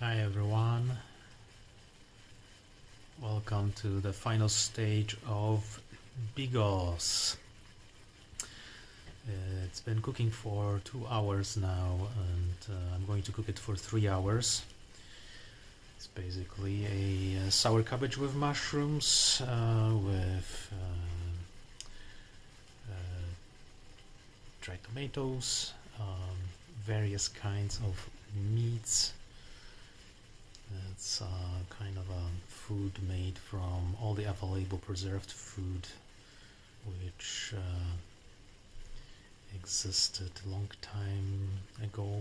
Hi everyone, welcome to the final stage of Bigos. It's been cooking for 2 hours now, and I'm going to cook it for 3 hours. It's basically a sour cabbage with mushrooms, with dried tomatoes, various kinds of meats. It's kind of a food made from all the available preserved food which existed a long time ago,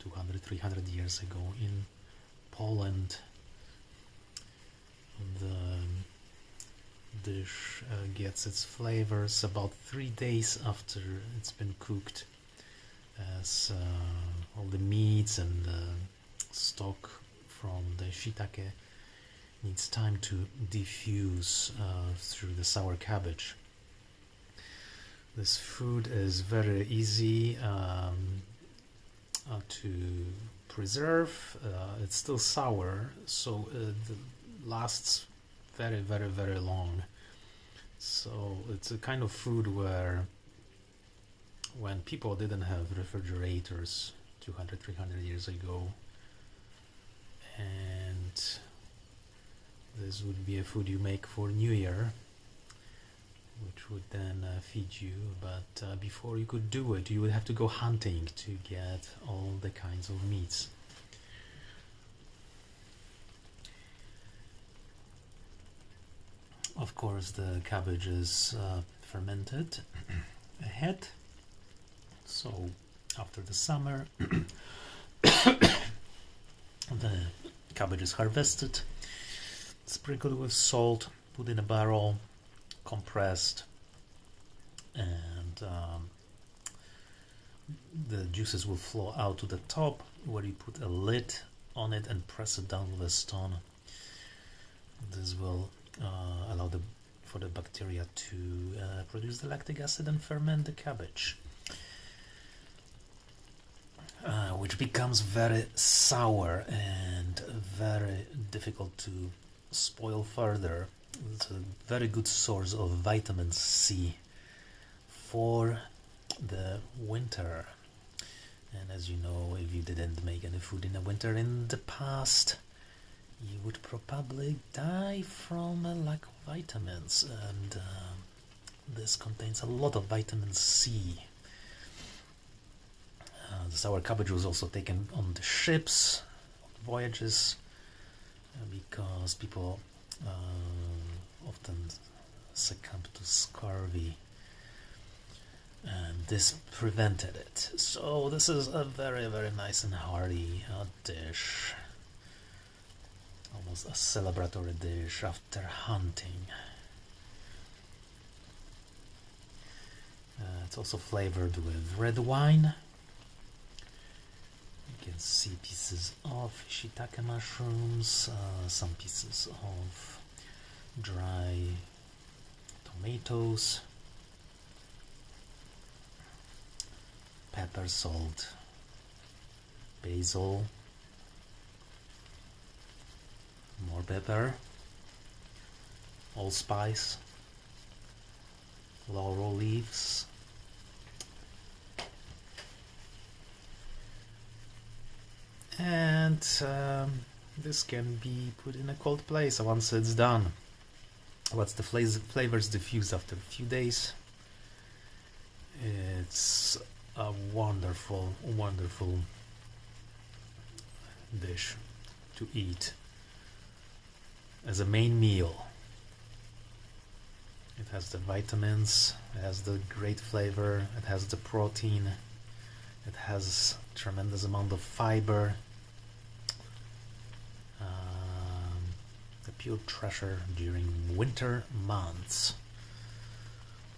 200-300 years ago in Poland. The dish gets its flavors about 3 days after it's been cooked, as all the meats and the stock from the shiitake needs time to diffuse through the sour cabbage. This food is very easy to preserve. It's still sour, so it lasts very long. So it's a kind of food where, when people didn't have refrigerators 200-300 years ago, and this would be a food you make for New Year, which would then feed you, but before you could do it, you would have to go hunting to get all the kinds of meats. Of course, the cabbage is fermented ahead, so after the summer the cabbage is harvested, sprinkled with salt, put in a barrel, compressed, and the juices will flow out to the top, where you put a lid on it and press it down with a stone. This will allow for the bacteria to produce the lactic acid and ferment the cabbage, which becomes very sour and very difficult to spoil further. It's a very good source of vitamin C for the winter. And as you know, if you didn't make any food in the winter in the past, you would probably die from a lack of vitamins, and this contains a lot of vitamin C. The sour cabbage was also taken on the ships, on voyages, because people often succumb to scurvy, and this prevented it. So this is a very nice and hearty dish, almost a celebratory dish after hunting. It's also flavored with red wine. You can see pieces of shiitake mushrooms, some pieces of dry tomatoes, pepper, salt, basil, more pepper, allspice, laurel leaves, and this can be put in a cold place once it's done. Once the flavors diffuse after a few days, it's a wonderful dish to eat as a main meal. It has the vitamins, it has the great flavor, it has the protein, it has tremendous amount of fiber. A pure treasure during winter months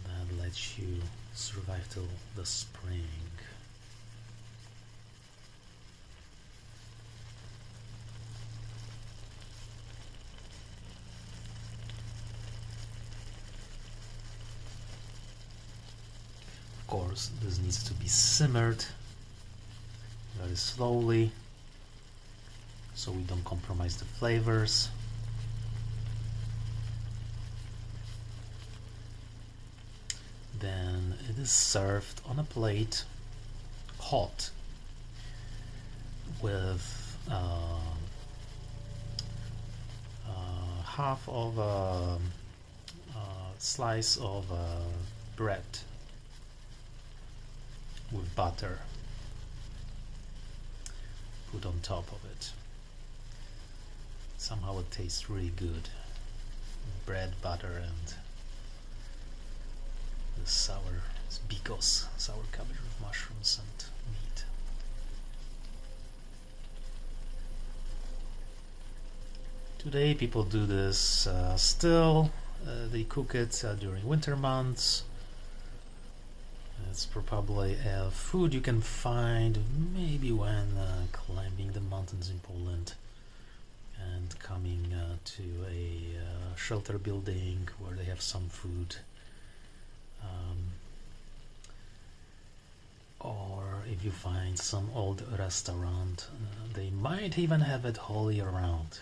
that lets you survive till the spring. Of course, this needs to be simmered very slowly so we don't compromise the flavors. Then it is served on a plate, hot, with half of a slice of bread with butter put on top of it. Somehow it tastes really good. Bread, butter, and the sour Bigos, sour cabbage with mushrooms and meat. Today people do this still. They cook it during winter months. It's probably a food you can find maybe when climbing the mountains in Poland and coming to a shelter building where they have some food. Or if you find some old restaurant, they might even have it all year round,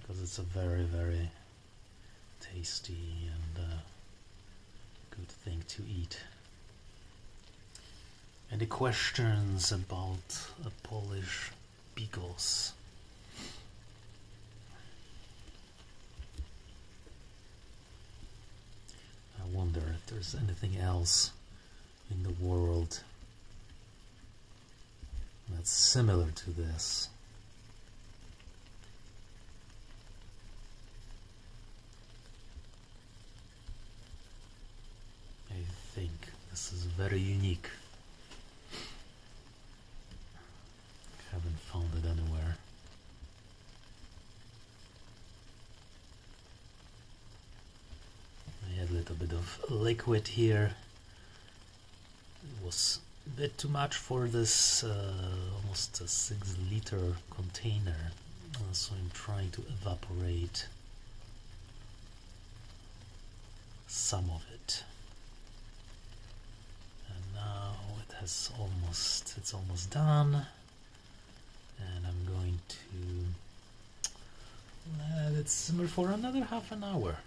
because it's a very, very tasty and good thing to eat. Any questions about a Polish Bigos? I wonder if there's anything else in the world that's similar to this. I think this is very unique. Haven't found it anywhere. I had a little bit of liquid here. It was a bit too much for this almost a 6-liter container, so I'm trying to evaporate some of it. And now it's almost done, and I'm going to let it simmer for another half an hour.